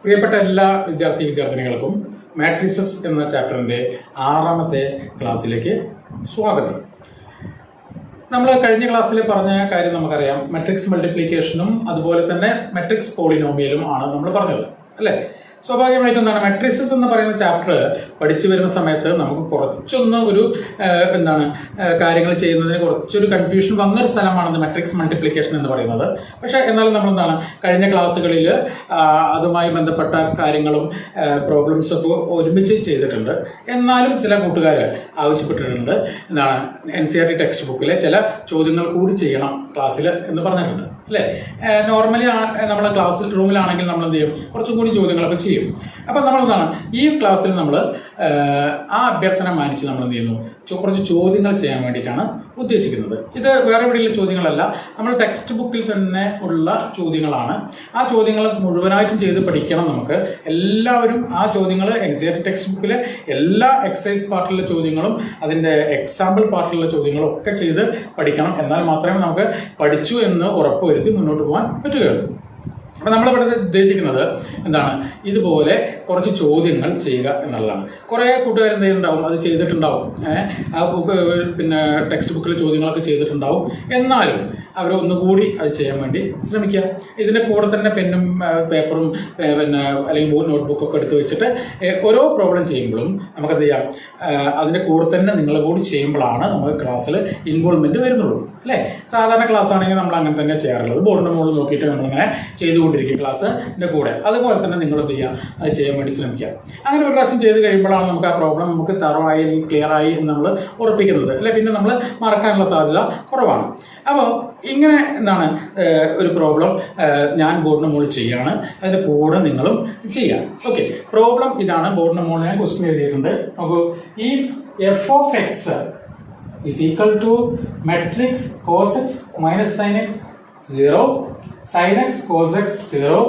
പ്രിയപ്പെട്ട എല്ലാ വിദ്യാർത്ഥിനികൾക്കും മാട്രിസസ് എന്ന ചാപ്റ്ററിൻ്റെ 6ാമത്തെ ക്ലാസ്സിലേക്ക് സ്വാഗതം. നമ്മൾ കഴിഞ്ഞ ക്ലാസ്സിൽ പറഞ്ഞ കാര്യം നമുക്കറിയാം. മെട്രിക്സ് മൾട്ടിപ്ലിക്കേഷനും അതുപോലെ തന്നെ മെട്രിക്സ് പോളിനോമിയലും ആണ് നമ്മൾ പറഞ്ഞത്, അല്ലേ? സ്വാഭാവികമായിട്ടും എന്താണ് മെട്രിസസ് എന്ന് പറയുന്ന ചാപ്റ്റർ പഠിച്ചു വരുന്ന സമയത്ത് നമുക്ക് കുറച്ചൊന്ന് ഒരു കാര്യങ്ങൾ ചെയ്യുന്നതിന് കുറച്ചൊരു കൺഫ്യൂഷൻ വന്നൊരു സ്ഥലമാണ് മെട്രിക്സ് മൾട്ടിപ്ലിക്കേഷൻ എന്ന് പറയുന്നത്. പക്ഷേ എന്നാലും നമ്മൾ കഴിഞ്ഞ ക്ലാസ്സുകളിൽ അതുമായി ബന്ധപ്പെട്ട കാര്യങ്ങളും പ്രോബ്ലംസും ഒക്കെ ഒരുമിച്ച് ചെയ്തിട്ടുണ്ട്. എന്നാലും ചില കൂട്ടുകാർ ആവശ്യപ്പെട്ടിട്ടുണ്ട് NCERT ടെക്സ്റ്റ് ബുക്കിലെ ചില ചോദ്യങ്ങൾ കൂടി ചെയ്യണം ക്ലാസ്സിൽ എന്ന് പറഞ്ഞിട്ടുണ്ട്, അല്ലേ? നോർമലി നമ്മൾ ക്ലാസ് റൂമിലാണെങ്കിൽ നമ്മൾ എന്ത് ചെയ്യും, കുറച്ചും കൂടി ചോദ്യങ്ങളൊക്കെ ചെയ്യും. അപ്പം നമ്മൾ ഈ ക്ലാസ്സിൽ നമ്മൾ ആ അഭ്യർത്ഥന മാനിച്ച് നമ്മൾ എന്ത് ചെയ്യുന്നു, കുറച്ച് ചോദ്യങ്ങൾ ചെയ്യാൻ വേണ്ടിയിട്ടാണ് ഉദ്ദേശിക്കുന്നത്. ഇത് വേറെ എവിടെയുള്ള ചോദ്യങ്ങളല്ല, നമ്മൾ ടെക്സ്റ്റ് ബുക്കിൽ തന്നെ ഉള്ള ചോദ്യങ്ങളാണ്. ആ ചോദ്യങ്ങൾ മുഴുവനായിട്ടും ചെയ്ത് പഠിക്കണം. നമുക്ക് എല്ലാവരും ആ ചോദ്യങ്ങൾ NCERT ടെക്സ്റ്റ് ബുക്കിലെ എല്ലാ എക്സസൈസ് പാർട്ടിലുള്ള ചോദ്യങ്ങളും അതിൻ്റെ എക്സാമ്പിൾ പാർട്ടിലുള്ള ചോദ്യങ്ങളും ഒക്കെ ചെയ്ത് പഠിക്കണം. എന്നാൽ മാത്രമേ നമുക്ക് പഠിച്ചു എന്ന് ഉറപ്പുവരുത്തി മുന്നോട്ട് പോകാൻ പറ്റുകയുള്ളൂ. അപ്പം നമ്മളിവിടെ ഉദ്ദേശിക്കുന്നത് ഇതുപോലെ കുറച്ച് ചോദ്യങ്ങൾ ചെയ്യുക എന്നുള്ളതാണ്. കുറേ കൂട്ടുകാർ എന്ത് ചെയ്യുന്നുണ്ടാവും, അത് ചെയ്തിട്ടുണ്ടാവും. ആ ബുക്ക് ടെക്സ്റ്റ് ബുക്കിലെ ചോദ്യങ്ങളൊക്കെ ചെയ്തിട്ടുണ്ടാവും. എന്നാലും അവർ ഒന്നുകൂടി അത് ചെയ്യാൻ വേണ്ടി ശ്രമിക്കുക. ഇതിൻ്റെ കൂടെ തന്നെ പെന്നും പേപ്പറും അല്ലെങ്കിൽ നോട്ട്ബുക്കൊക്കെ എടുത്ത് വെച്ചിട്ട് ഓരോ പ്രോബ്ലം ചെയ്യുമ്പോഴും നമുക്കെന്ത് ചെയ്യാം, അതിൻ്റെ കൂടെ തന്നെ നിങ്ങളെ കൂടി ചെയ്യുമ്പോഴാണ് നമുക്ക് ക്ലാസ്സിൽ ഇൻവോൾവ്മെൻറ്റ് വരുന്നുള്ളൂ, അല്ലേ? സാധാരണ ക്ലാസ് ആണെങ്കിൽ നമ്മൾ അങ്ങനെ തന്നെ ചെയ്യാറുള്ളത്. ബോർഡിൻ്റെ മുകളിൽ നോക്കിയിട്ട് നമ്മളിങ്ങനെ ചെയ്തുകൊണ്ടിരിക്കും ക്ലാസ്സിൻ്റെ കൂടെ. അതുപോലെ തന്നെ നിങ്ങൾ എന്ത് ചെയ്യുക, അത് ചെയ്യാൻ വേണ്ടി ശ്രമിക്കുക. അങ്ങനെ ഒരു പ്രാവശ്യം ചെയ്ത് കഴിയുമ്പോഴാണ് നമുക്ക് ആ പ്രോബ്ലം നമുക്ക് തറവായി അല്ലെങ്കിൽ ക്ലിയറായി എന്ന് നമ്മൾ ഉറപ്പിക്കുന്നത്, അല്ലെ? പിന്നെ നമ്മൾ മറക്കാനുള്ള സാധ്യത കുറവാണ്. അപ്പോൾ ഇങ്ങനെ ഒരു പ്രോബ്ലം ഞാൻ ബോർഡിന് മുകളിൽ ചെയ്യുകയാണ്, അതിൻ്റെ കൂടെ നിങ്ങളും ചെയ്യാം. ഓക്കെ, പ്രോബ്ലം ഇതാണ്. ബോർഡിന് മുകളിൽ ഞാൻ ക്വസ്റ്റ്യൻ എഴുതിയിട്ടുണ്ട്. നോക്കൂ, if f of x is equal to matrix cos x minus sin x 0, sin x cos x 0,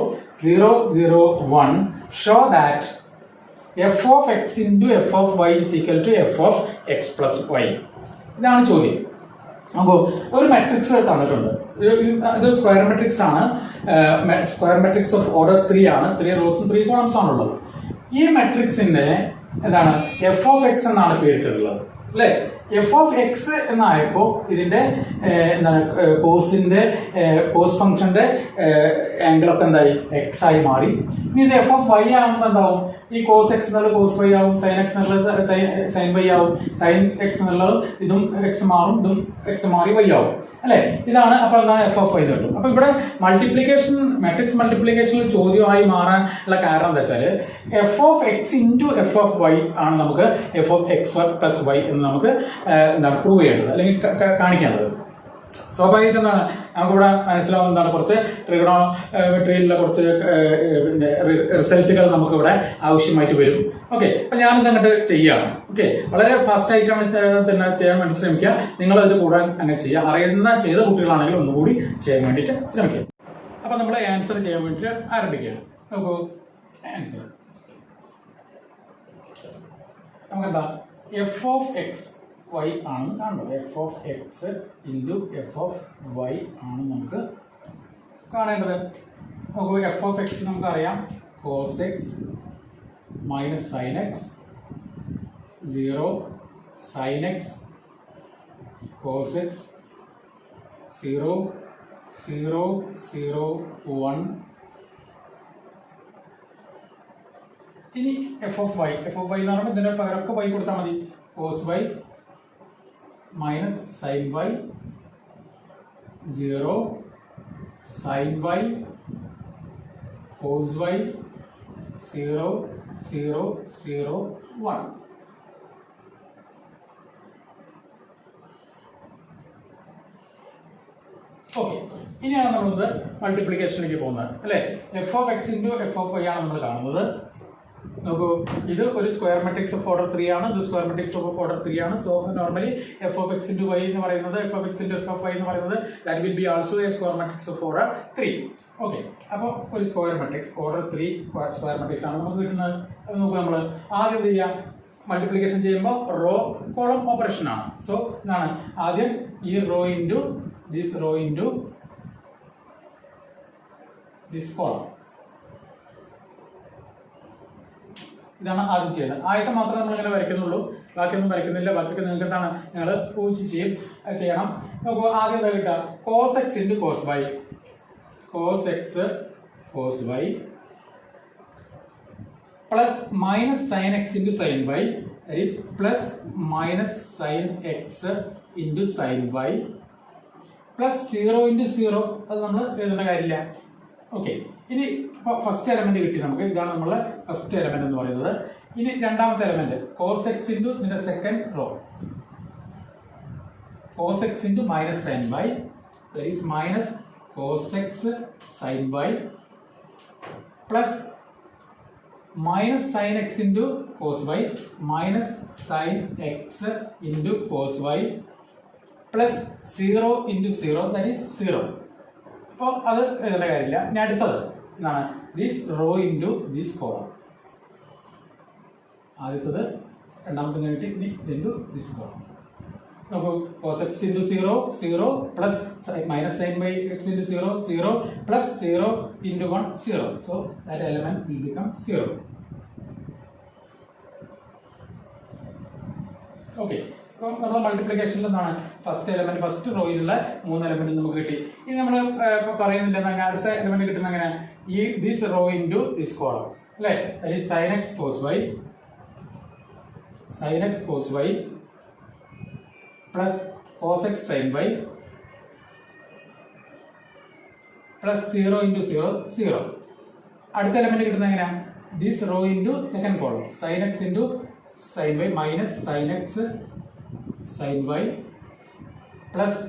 0, 0, 1, show that f of x into f of y is equal to f of x plus y. ഇതാണ് ചോദ്യം. അപ്പോൾ ഒരു matrix തന്നിട്ടുണ്ട്. ഇതൊരു square matrix ആണ്. Square matrix of order 3 ആണ്. 3 റോസും 3 columns ആണുള്ളത്. ഈ മെട്രിക്സിന്റെ എഫ് ഓഫ് എക്സ് എന്നാണ് പേരിട്ടുള്ളത്, അല്ലേ? എഫ് ഓഫ് എക്സ് എന്നായപ്പോൾ ഇതിന്റെ കോസ് ഫംഗ്ഷന്റെ ആംഗിളൊക്കെ എന്തായി, എക്സ് ആയി മാറി. ഇനി ഇത് എഫ് ഓഫ് വൈ ആകുമ്പോൾ എന്താവും, ഈ കോസ് എക്സ് എന്നുള്ളത് കോസ് വൈ ആവും, സൈൻ എക്സ് എന്നുള്ളത് സൈൻ വൈ ആവും, സൈൻ എക്സ് എന്നുള്ളത് ഇതും എക്സ് മാറും, ഇതും എക്സ് മാറി വൈ ആവും, അല്ലേ? ഇതാണ്. അപ്പോൾ എന്താണ് എഫ് ഓഫ് വൈ എന്ന് കിട്ടും. അപ്പോൾ ഇവിടെ മൾട്ടിപ്ലിക്കേഷൻ, മാട്രിക്സ് മൾട്ടിപ്ലിക്കേഷനിൽ ചോദ്യമായി മാറാൻ ഉള്ള കാരണം എന്താ വെച്ചാൽ f of x into f of y ആണ് നമുക്ക് f of x plus y എന്ന് നമുക്ക് പ്രൂവ് ചെയ്യേണ്ടത് അല്ലെങ്കിൽ കാണിക്കേണ്ടത്. സ്വാഭാവികമായിട്ട് നമുക്കിവിടെ മനസ്സിലാവുന്നതാണ് കുറച്ച് ട്രിഗണോമെട്രിയിലുള്ള കുറച്ച് റിസൾട്ടുകൾ നമുക്കിവിടെ ആവശ്യമായിട്ട് വരും. ഓക്കെ, അപ്പം ഞാനിത് അങ്ങോട്ട് ചെയ്യുകയാണ്. ഓക്കെ, വളരെ ഫാസ്റ്റ് ആയിട്ടാണ് ചെയ്യാൻ വേണ്ടി ശ്രമിക്കുക. നിങ്ങളത് കൂടാൻ അങ്ങനെ ചെയ്യുക. ചെയ്ത കുട്ടികളാണെങ്കിൽ ഒന്നുകൂടി ചെയ്യാൻ വേണ്ടിയിട്ട് ശ്രമിക്കുക. അപ്പം നമ്മൾ ആൻസർ ചെയ്യാൻ വേണ്ടിയിട്ട് ആരംഭിക്കുകയാണ്. നോക്കൂ, ആൻസർ നമുക്കെന്താ, എഫ് ഓഫ് എക്സ് വൈ ആണ് കാണുന്നത്. F of x into f of y ആണ് നമുക്ക് കാണേണ്ടത്. നോക്കൂ, എഫ് ഓഫ് എക്സ് നമുക്കറിയാം, cos x minus sine x 0, sine x cos x 0, 0, 0, 1. ഇനി എഫ് ഓഫ് വൈ എന്ന് പറയുമ്പോൾ ഇതിൻ്റെ പകരമൊക്കെ വൈ കൊടുത്താൽ മതി. Cos y minus sine y 0, sine y cos y 0, 0, 0, 1. Okay, ഇനിയാണ് നമ്മളിത് മൾട്ടിപ്ലിക്കേഷനിലേക്ക് പോകുന്നത്, അല്ലേ? F of x into f of y ആണ് നമ്മൾ കാണുന്നത്. നോക്കൂ, ഇത് ഒരു സ്ക്വയർ മെട്രിക്സ് ഓഫ് ഓർഡർ 3 ആണ്. ഇത് സ്ക്വയർ മെട്രിക്സ് ഓഫ് ഓർഡർ 3 ആണ്. So normally f of x into y എന്ന് പറയുന്നത്, f of x into f of y എന്ന് പറയുന്നത് that will be also a square matrix of order 3. Okay, അപ്പോൾ ഒരു square matrix order 3 square matrix ആണ് നമുക്ക് കിട്ടുന്നത്. അത് നോക്കുക, നമ്മൾ ആദ്യം എന്ത് ചെയ്യാം, മൾട്ടിപ്ലിക്കേഷൻ ചെയ്യുമ്പോൾ റോ കോളം ഓപ്പറേഷൻ ആണ്. സോ എന്താണ്, ആദ്യം ഈ row into this row into this column. ഇതാണ് ആദ്യം ചെയ്യുന്നത്. ആദ്യത്തെ മാത്രമേ നമ്മൾ ഇങ്ങനെ വരയ്ക്കുന്നുള്ളൂ, ബാക്കിയൊന്നും വരയ്ക്കുന്നില്ല. ബാക്കിയൊക്കെ നിങ്ങൾക്ക് എന്താണ് നിങ്ങൾ ഊഹിച്ച് ചെയ്യണം. നോക്കൂ, ആദ്യം എന്താ കിട്ടുക? Cos x into cos y, cos x cos y plus minus sine x into sine y, that is plus minus sine x into sine y plus 0 into 0. അത് നമ്മൾ എഴുതേണ്ട കാര്യമില്ല. ഓക്കെ, ഇനി ഫസ്റ്റ് എലമെന്റ് കിട്ടി നമുക്ക്. ഇതാണ് നമ്മളെ ഫസ്റ്റ് എലമെന്റ് എന്ന് പറയുന്നത്. ഇനി രണ്ടാമത്തെ എലമെന്റ് കോസ് എക്സ് ഇൻറ്റു ഇതിന്റെ second row, cos x into minus sine y, that is minus cos x sine y plus minus sine x into cos y minus sine x into cos y plus 0 into 0, that is 0. അപ്പോൾ അത് എഴുതേണ്ട കാര്യമില്ല. ഇനി അടുത്തത് എന്താണ്? This row into this column. ആദ്യത്തത് രണ്ടാമത്തെ കിട്ടി. ഇനി ഇൻറ്റു ദിസ് കോളം. നോക്കൂ, cos x into 0 0 plus minus sine by x into 0 0 plus 0 into 1 0. So that element will become 0. Okay, അപ്പോൾ നമ്മൾ മൾട്ടിപ്ലിക്കേഷനിൽ എന്താണ് ഫസ്റ്റ് എലമെന്റ്, ഫസ്റ്റ് റോയിലുള്ള 3 എലമെന്റ് നമുക്ക് കിട്ടി. ഇനി നമ്മൾ പറയുന്നില്ല എന്നാൽ അടുത്ത എലമെന്റ് കിട്ടുന്ന അങ്ങനെ ഈ this row into this column അല്ലേ? That is sine x cos y, sine x cos y plus cos x sine y plus 0 into 0 0. അടുത്ത എലമെന്റ് കിട്ടുന്ന എങ്ങനെയാ? This row into second column, sine x into sine y minus sine x sine y plus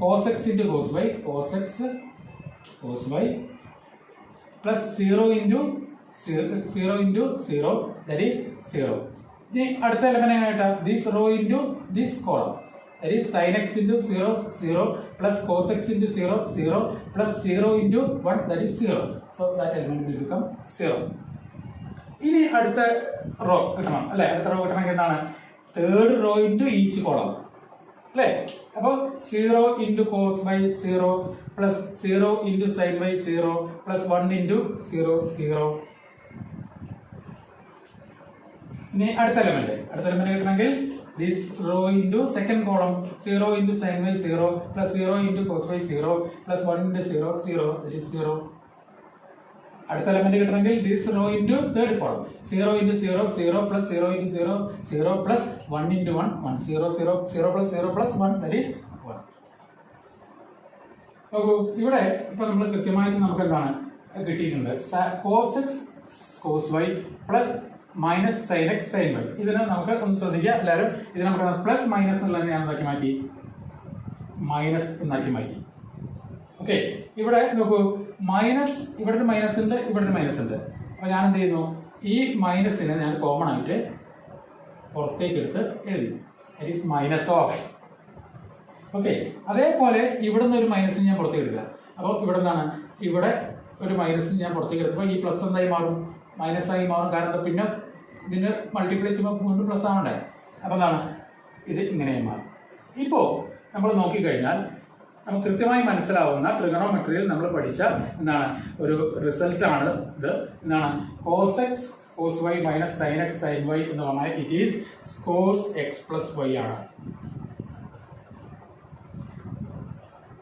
cos x into cos y, cos x cos y plus 0 into 0 that is 0. ഇനി അടുത്ത element എങ്ങനെ കിട്ടാം? This row into this column, that is sine x into 0 0 plus cos x into 0 0 plus 0 into 1 that is 0. So that element will become 0. ഇനി അടുത്ത raw കിട്ടണം അല്ലെ? അടുത്ത row കിട്ടണമെങ്കിൽ എന്താണ്? Third row into each column അല്ലേ? അപ്പോൾ 0 into cos by 0 plus 0 into sine by 0 plus 1 into 0 0. ഇനി അടുത്ത എലമെന്റ് കിട്ടണമെങ്കിൽ this row into second column 0 into sine by 0 plus 0 into cos by 0 plus 1 into 0 0 that is 0. അടുത്ത element കിട്ടണമെങ്കിൽ this row into third column 0 into 0 0 plus 0 into 0 0 plus 1 into 1 1 0 0 0 plus 0 plus 1 that is 1. നോക്കൂ, ഇവിടെ ഇപ്പൊ നമ്മൾ കൃത്യമായിട്ട് നമുക്ക് എന്താണ് കിട്ടിയിട്ടുണ്ട്? Cos x cos y plus minus sine x sine y. ഇതിന് നമുക്ക് ഒന്ന് ശ്രദ്ധിക്കുക എല്ലാവരും. ഇത് നമുക്ക് പ്ലസ് മൈനസ് എന്നുള്ളത് ഞാൻ എന്താക്കി മാറ്റി? മൈനസ് എന്നാക്കി മാറ്റി. ഓക്കെ, ഇവിടെ നോക്കൂ, മൈനസ് ഇവിടെ ഒരു മൈനസ് ഉണ്ട്, ഇവിടെ ഒരു മൈനസ് ഉണ്ട്. അപ്പൊ ഞാൻ എന്ത് ചെയ്യുന്നു? ഈ മൈനസിനെ ഞാൻ കോമൺ ആയിട്ട് പുറത്തേക്ക് എടുത്ത് എഴുതി. That is minus of. Okay, അതേപോലെ ഇവിടെ നിന്ന് ഒരു മൈനസിന് ഞാൻ പുറത്തേക്ക് എടുക്കുക. അപ്പോൾ ഇവിടെ എന്താണ്? ഇവിടെ ഒരു മൈനസിന് ഞാൻ പുറത്തേക്ക് എടുത്തപ്പോൾ ഈ പ്ലസ് എന്തായി മാറും? മൈനസ് ആയി മാറും. കാരണം പിന്നെ ഇതിന് മൾട്ടിപ്ലൈ ചെയ്യുമ്പോൾ വീണ്ടും പ്ലസ് ആവണ്ടേ? അപ്പോൾ എന്താണ്? ഇത് ഇങ്ങനെയായി മാറും. ഇപ്പോൾ നമ്മൾ നോക്കിക്കഴിഞ്ഞാൽ നമുക്ക് കൃത്യമായി മനസ്സിലാവുന്ന ട്രിഗണോമെട്രിയിൽ നമ്മൾ പഠിച്ച എന്താണ് ഒരു റിസൾട്ടാണ് ഇത്. എന്താണ്? Cos x cos y minus sine x sine y എന്ന് പറഞ്ഞാൽ it is cos x plus y ആണ്.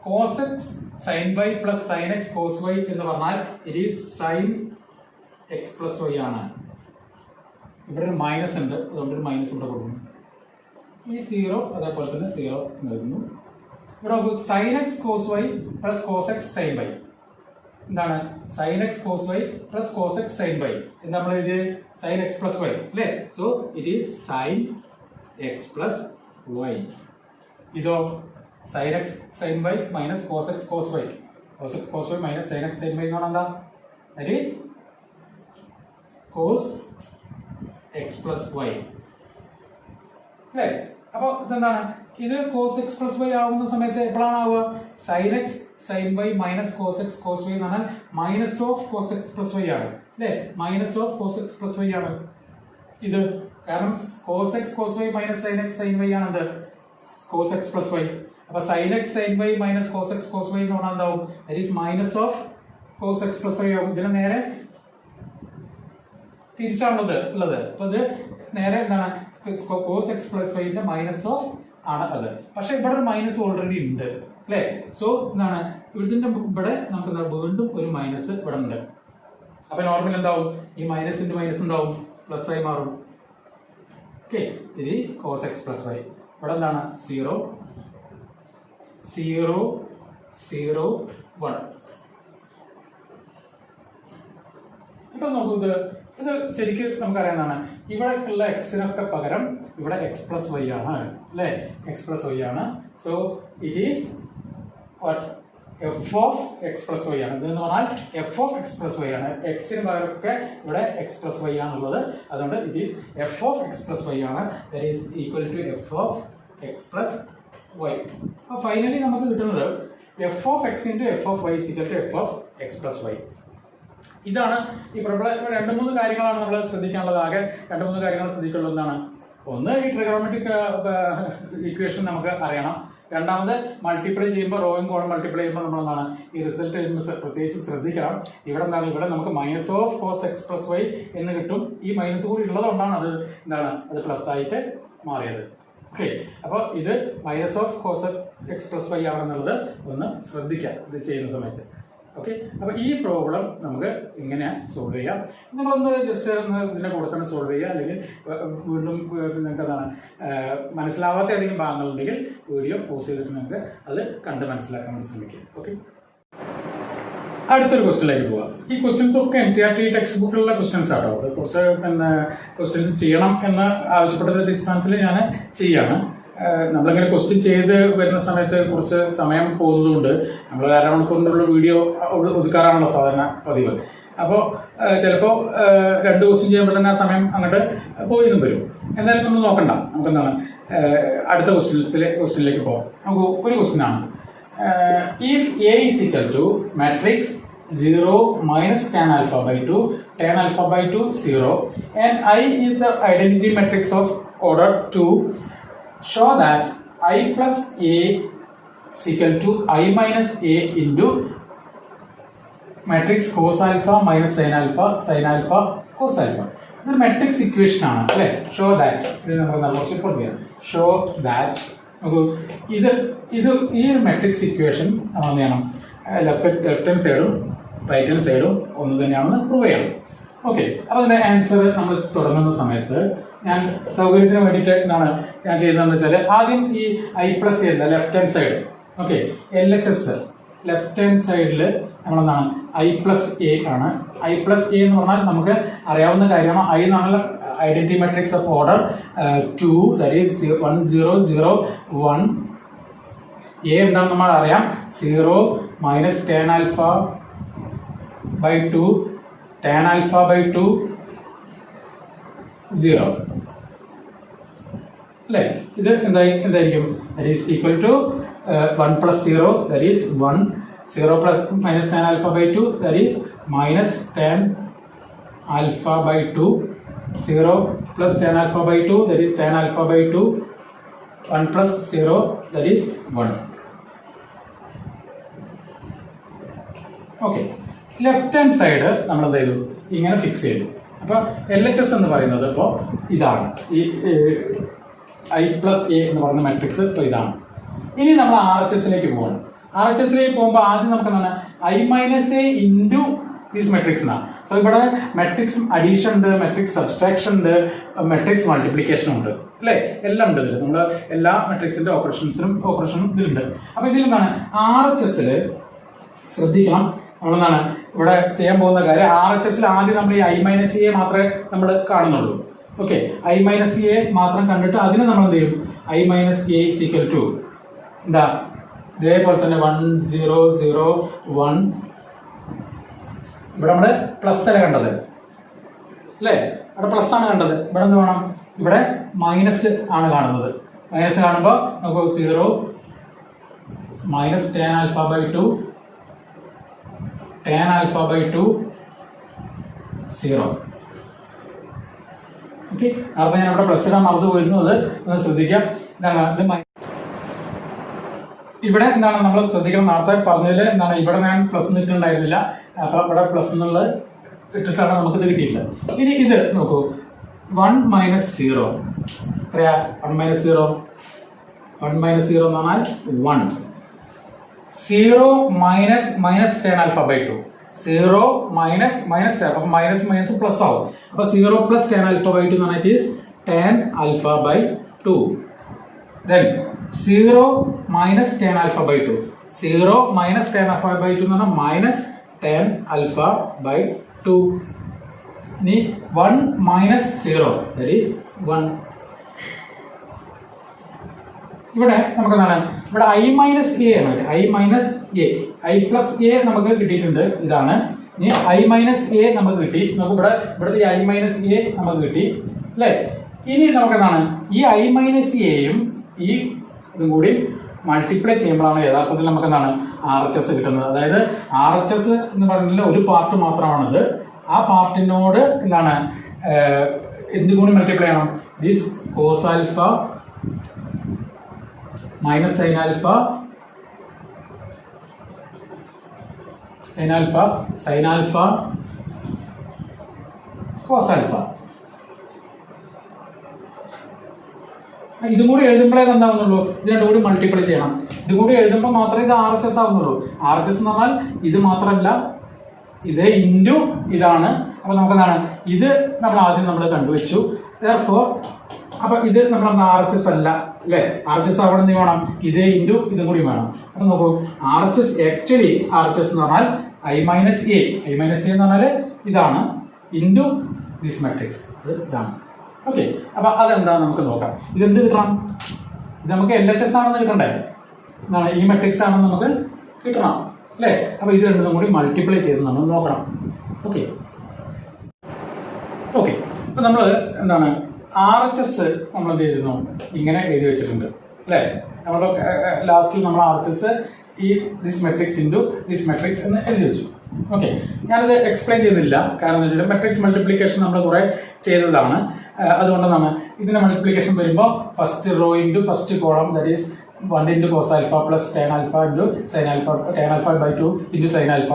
Cos x sine y plus sine x cos y എന്ന് പറഞ്ഞാൽ it is sine x plus y ആണ്. ഇവിടെ ഒരു മൈനസ് ഉണ്ട്, അതുകൊണ്ട് ഒരു മൈനസ് ഇവിടെ കൊടുക്കുന്നു. ഈ 0 അതേപോലെ തന്നെ 0 നൽകുന്നു. ഇവിടെ നോക്കൂ, sine x cos y plus cos x sine y. എന്താണ്? Sine x cos y plus cos x sine y. എന്താ നമ്മൾ ഇത്? സൈൻ എക്സ് പ്ലസ് വൈ അല്ലേ? So it is sine x plus y. ഇതോ sine x sine y minus cos x cos y. Cos x cos y minus sine x sine y എന്ന് പറഞ്ഞാൽ എന്താ? That is cos x plus y അല്ലേ? അപ്പോൾ ഇതെന്താണ്? ഇത് cos x plus Y ആവുന്ന സമയത്ത് എപ്പോഴാണ് ആവുക? Sine x sine y minus cos x cos y എന്ന് പറഞ്ഞാൽ minus of cos x plus y ആണ് അല്ലേ? Minus of cos x plus y ആണ് ഇത്. കാരണം cos x cos y minus sine x sine y ആണത് കോസ് എക്സ് പ്ലസ് വൈ. അപ്പൊ sine x sine y minus cos x cos y എന്ന് പറഞ്ഞാൽ എന്താവും? That is minus of cos x plus y ആവും. ഇതിന് നേരെ തിരിച്ചാണുള്ളത് ഉള്ളത്. അപ്പൊ ഇത് നേരെ എന്താണ് കോസ് എക്സ് പ്ലസ് വൈന്റെ മൈനസ് ഓഫ് ആണ് അത്. പക്ഷെ ഇവിടെ ഒരു മൈനസ് ഓൾറെഡി ഉണ്ട് അല്ലേ. സോ എന്താണ് ഇതിന്റെ ഇവിടെ നമുക്ക് വീണ്ടും ഒരു മൈനസ് ഇവിടെ ഉണ്ട്. അപ്പൊ നോർമൽ എന്താവും, ഈ മൈനസിന്റെ മൈനസ് എന്താവും, പ്ലസ് ആയി മാറും. ഓക്കെ, ഇത് കോസ് എക്സ് പ്ലസ് വൈ. ഇവിടെ എന്താണ് 0 0 0 1. ഇപ്പൊ നോക്കൂ, ഇത് ശരിക്കും നമുക്കറിയാവുന്നതാണ്. ഇവിടെ ഉള്ള എക്സിനൊക്കെ പകരം ഇവിടെ എക്സ് പ്ലസ് വൈ ആണ് അല്ലെ, എക്സ് പ്ലസ് വൈ ആണ്. So it is f of x plus y ആണ്. ഇതെന്ന് പറഞ്ഞാൽ f of x plus y ആണ്. എക്സിന് പകരമൊക്കെ ഇവിടെ എക്സ് പ്ലസ് വൈ ആണുള്ളത്. അതുകൊണ്ട് it is f of x plus y ആണ്. That is equal to f of x plus y. അപ്പോൾ ഫൈനലി നമുക്ക് കിട്ടുന്നത് f of x into f of y equal to f of x plus y. ഇതാണ് ഈ problem. 2-3 കാര്യങ്ങളാണ് നമ്മൾ ശ്രദ്ധിക്കാനുള്ളത്. ആകെ 2-3 കാര്യങ്ങൾ ശ്രദ്ധിക്കാനുള്ളത്. എന്താണ്, ഒന്ന് ഈ ട്രിഗണോമെട്രിക് ഇക്വേഷൻ നമുക്ക് അറിയണം. രണ്ടാമത് മൾട്ടിപ്ലൈ ചെയ്യുമ്പോൾ റോയും കോണും മൾട്ടിപ്ലൈ ചെയ്യുമ്പോൾ നമ്മൾ എന്താണ് ഈ റിസൾട്ട് പ്രത്യേകിച്ച് ശ്രദ്ധിക്കണം. ഇവിടെ എന്താണ്, ഇവിടെ നമുക്ക് minus of cos x plus y എന്ന് കിട്ടും. ഈ മൈനസ് കൂടി ഉള്ളതുകൊണ്ടാണ് അത് എന്താണ് അത് പ്ലസ് ആയിട്ട് മാറിയത്. ഓക്കെ, അപ്പോൾ ഇത് minus of cos x plus y ആണെന്നുള്ളത് ഒന്ന് ശ്രദ്ധിക്കാം ഇത് ചെയ്യുന്ന സമയത്ത്. ഓക്കെ, അപ്പോൾ ഈ പ്രോബ്ലം നമുക്ക് ഇങ്ങനെ സോൾവ് ചെയ്യാം. നിങ്ങളൊന്ന് ജസ്റ്റ് ഒന്ന് ഇതിൻ്റെ കൂടെ തന്നെ സോൾവ് ചെയ്യുക. അല്ലെങ്കിൽ വീണ്ടും നിങ്ങൾക്ക് എന്താണ് മനസ്സിലാവാത്ത ഏതെങ്കിലും ഭാഗങ്ങളുണ്ടെങ്കിൽ വീഡിയോ പോസ് ചെയ്തിട്ട് നിങ്ങൾക്ക് അത് കണ്ട് മനസ്സിലാക്കാൻ ശ്രമിക്കുക. ഓക്കെ, അടുത്തൊരു ക്വസ്റ്റ്യനിലേക്ക് പോവാം. ഈ ക്വസ്റ്റ്യൻസ് ഒക്കെ NCERT ടെക്സ്റ്റ് ബുക്കിലുള്ള ക്വസ്റ്റ്യൻസ് ആട്ടോ. അത് കുറച്ച് ക്വസ്റ്റ്യൻസ് ചെയ്യണം എന്ന് ആവശ്യപ്പെട്ടതിൻ്റെ അടിസ്ഥാനത്തിൽ ഞാൻ ചെയ്യാണ്. നമ്മളിങ്ങനെ ക്വസ്റ്റ്യൻ ചെയ്ത് വരുന്ന സമയത്ത് കുറച്ച് സമയം പോകുന്നതുകൊണ്ട് നമ്മൾ 1.5 മണിക്കൂറിനുള്ള വീഡിയോ ഒതുക്കാറാണല്ലോ സാധാരണ പതിവ്. അപ്പോൾ ചിലപ്പോൾ 2 ക്വസ്റ്റ്യൻ ചെയ്യുമ്പോൾ തന്നെ ആ സമയം അങ്ങോട്ട് പോയിന്നും വരും. എന്തായാലും നമ്മൾ നോക്കണ്ട, നമുക്കെന്താണ് അടുത്ത ക്വസ്റ്റ്യനിലേക്ക് പോകാം. നമുക്ക് ഒരു ക്വസ്റ്റ്യൻ ആണ്. If A is equal to matrix 0 minus tan alpha by 2 tan alpha by 2 0 and I is the identity matrix of order 2, show that I plus A is equal to I minus A into matrix cos alpha minus sin alpha cos alpha. ഇതൊരു matrix equation ആണ് അല്ലേ. Show that, ഇത് നമുക്ക് നല്ല കുറച്ച് കൊടുക്കുക. Show that നമുക്ക് ഇത് ഈ ഒരു മെട്രിക്സ് ഇക്വേഷൻ നമ്മൾ എന്ത് ചെയ്യണം, ലെഫ്റ്റ് ഹാൻഡ് സൈഡും റൈറ്റ് ഹാൻഡ് സൈഡും ഒന്ന് തന്നെയാണെന്ന് പ്രൂവ് ചെയ്യണം. ഓക്കെ, അപ്പോൾ അതിൻ്റെ ആൻസർ നമ്മൾ തുടങ്ങുന്ന സമയത്ത് ഞാൻ സൗകര്യത്തിന് വേണ്ടിയിട്ട് എന്താണ് ഞാൻ ചെയ്യുന്നതെന്ന് വെച്ചാൽ ആദ്യം ഈ I plus A left hand side, okay, LHS left hand സൈഡിൽ നമ്മളെന്താണ് I പ്ലസ് എ ആണ്. I പ്ലസ് എ എന്ന് പറഞ്ഞാൽ നമുക്ക് അറിയാവുന്ന കാര്യമാണ്. I എന്നാണല്ലോ identity matrix of order 2, that is 1 0 0 1. A എന്താണെന്ന് നമ്മൾ അറിയാം, 0 minus tan alpha by 2 tan alpha by 2 0 അല്ലേ. ഇത് എന്തായിരിക്കും, that is equal to 1 plus 0 that is 1, 0 plus minus tan alpha by 2 that is minus tan alpha by 2, 0 പ്ലസ് tan alpha by 2 that is tan alpha by 2, 1 plus 0 that is 1. Okay, left hand side നമ്മൾ എന്ത് ചെയ്തു, ഇങ്ങനെ fix ചെയ്തു. അപ്പോൾ LHS എന്ന് പറയുന്നത് ഇപ്പോൾ ഇതാണ്, ഈ I പ്ലസ് എ എന്ന് പറയുന്ന മെട്രിക്സ് ഇപ്പോൾ ഇതാണ്. ഇനി നമ്മൾ RHSലേക്ക് പോകണം. RHSലേക്ക് പോകുമ്പോൾ ആദ്യം നമുക്ക് എന്താണ് I minus A into these matrix എന്നാണ്. സോ ഇവിടെ മെട്രിക്സ് അഡീഷൻ ഉണ്ട്, മെട്രിക്സ് സബ്സ്ട്രാക്ഷൻ ഉണ്ട്, മെട്രിക്സ് മൾട്ടിപ്ലിക്കേഷൻ ഉണ്ട് അല്ലേ, എല്ലാം ഉണ്ട് ഇതിൽ. നമ്മൾ എല്ലാ മെട്രിക്സിൻ്റെ ഓപ്പറേഷനും ഇതിലുണ്ട്. അപ്പോൾ ഇതിലെന്താണ് RHSൽ ശ്രദ്ധിക്കണം. നമ്മളെന്താണ് ഇവിടെ ചെയ്യാൻ പോകുന്ന കാര്യം, RHSൽ ആദ്യം നമ്മൾ ഈ I മൈനസ് എ മാത്രമേ നമ്മൾ കാണുന്നുള്ളൂ. ഓക്കെ, I മൈനസ് എ മാത്രം കണ്ടിട്ട് അതിനെ നമ്മൾ എന്ത് ചെയ്യും, I minus A is equal to എന്താ ഇതേപോലെ തന്നെ 1 0 0 1. ഇവിടെ നമ്മൾ പ്ലസ് അല്ല കണ്ടത് അല്ലേ, ഇവിടെ പ്ലസ് ആണ് കണ്ടത്. ഇവിടെ എന്ത് വേണം, ഇവിടെ മൈനസ് ആണ് കാണുന്നത്. മൈനസ് കാണുമ്പോൾ നമുക്ക് 0 minus tan alpha by 2 tan alpha by 2 0. Okay, അർത്ഥം ഞാൻ ഇവിടെ പ്ലസ് ഇടാൻ മറന്നു പോയിരുന്നത് ഒന്ന് ശ്രദ്ധിക്കാം. എന്താണ് ഇത് ഇവിടെ എന്താണ് നമ്മൾ ശ്രദ്ധിക്കണം. നേരത്തെ പറഞ്ഞതിൽ എന്താണ് ഇവിടെ ഞാൻ പ്ലസ് നിട്ടുണ്ടായിരുന്നില്ല. അപ്പോൾ ഇവിടെ പ്ലസ് എന്നുള്ളത് ഇട്ടിട്ടാണ് നമുക്കിത് കിട്ടിയിട്ടുള്ളത്. ഇനി ഇത് നോക്കൂ, 1 മൈനസ് 0 എത്രയാ? 1 മൈനസ് 0 എന്ന് പറഞ്ഞാൽ 1. 0 minus tan alpha by 2. 0 minus അപ്പം മൈനസ് പ്ലസ് ആവും. അപ്പൊ 0 പ്ലസ് tan alpha by 2 എന്ന് പറഞ്ഞാൽ is tan alpha by 2. Then 0 minus tan alpha by 2. 0 minus tan alpha by 2 എന്ന് പറഞ്ഞാൽ മൈനസ് tan alpha by 2. ഇനി 1 മൈനസ് 0 that is 1. ഇവിടെ നമുക്ക് എന്താണ്, ഇവിടെ i മൈനസ് എ ആണ്. i minus A, i plus A നമുക്ക് കിട്ടിയിട്ടുണ്ട്. ഇതാണ്. ഇനി i മൈനസ് എ നമുക്ക് കിട്ടി. നമുക്ക് ഇവിടുത്തെ i മൈനസ് എ നമുക്ക് കിട്ടി അല്ലേ? ഇനി നമുക്ക് എന്താണ്, ഈ i മൈനസ് എയും ഈ ഇതും കൂടി മൾട്ടിപ്ലൈ ചെയ്യുമ്പോഴാണ് യഥാർത്ഥത്തിൽ നമുക്ക് എന്താണ് RHS കിട്ടുന്നത്. അതായത് RHS എന്ന് പറഞ്ഞാൽ ഒരു പാർട്ട് മാത്രമാണത്. ആ പാർട്ടിനോട് എന്താണ് എന്തുകൂടി മൾട്ടിപ്ലൈ ചെയ്യണം? This cos alpha minus sine alpha cos alpha. ഇതും കൂടി എഴുതുമ്പോഴേ എന്താവുന്നുള്ളൂ, ഇത് രണ്ടും കൂടി മൾട്ടിപ്ലൈ ചെയ്യണം. ഇതും കൂടി എഴുതുമ്പോൾ മാത്രമേ ഇത് RHS ആവുന്നുള്ളൂ. RHS എന്ന് പറഞ്ഞാൽ ഇത് മാത്രമല്ല, ഇത് ഇൻറ്റു ഇതാണ്. അപ്പൊ നമുക്ക് എന്താണ്, ഇത് നമ്മൾ ആദ്യം കണ്ടുവച്ചു. അപ്പൊ ഇത് നമ്മൾ RHS അല്ല അല്ലെ? RHS അവിടെ നിന്ന് വേണം, ഇതേ ഇൻറ്റു ഇതും കൂടി വേണം. അപ്പൊ നോക്കൂ, RHS എന്ന് പറഞ്ഞാൽ i മൈനസ് എ എന്ന് പറഞ്ഞാൽ ഇതാണ് ഇൻറ്റു ദിസ് മാട്രിക്സ്, ഇതാണ്. ഓക്കെ, അപ്പൊ അതെന്താന്ന് നമുക്ക് നോക്കാം. ഇതെന്ത് കിട്ടണം? ഇത് നമുക്ക് LHS ആണെന്ന് കിട്ടണ്ടേ? എന്താണ്, ഈ മെട്രിക്സ് ആണെന്ന് നമുക്ക് കിട്ടണം അല്ലേ? അപ്പൊ ഇത് രണ്ടും കൂടി മൾട്ടിപ്ലൈ ചെയ്ത് നമ്മൾ നോക്കണം. ഓക്കെ, അപ്പൊ നമ്മൾ എന്താണ് RHS നമ്മൾ എന്ത് ചെയ്തിരുന്നു, ഇങ്ങനെ എഴുതി വെച്ചിട്ടുണ്ട് അല്ലേ? നമ്മുടെ ലാസ്റ്റിൽ നമ്മൾ RHS ഈ this matrix into this matrix എന്ന് എഴുതി വെച്ചു. ഓക്കെ, ഞാനത് എക്സ്പ്ലെയിൻ ചെയ്തില്ല. കാരണം എന്താ വെച്ചാൽ മെട്രിക്സ് മൾട്ടിപ്ലിക്കേഷൻ നമ്മൾ കുറെ ചെയ്തതാണ്. അതുകൊണ്ടെന്നാണ് ഇതിന്റെ മൾട്ടിപ്ലിക്കേഷൻ വരുമ്പോൾ first row into first column, that is 1 into cos alpha plus tan alpha into sine alpha, tan alpha by 2 into sine alpha,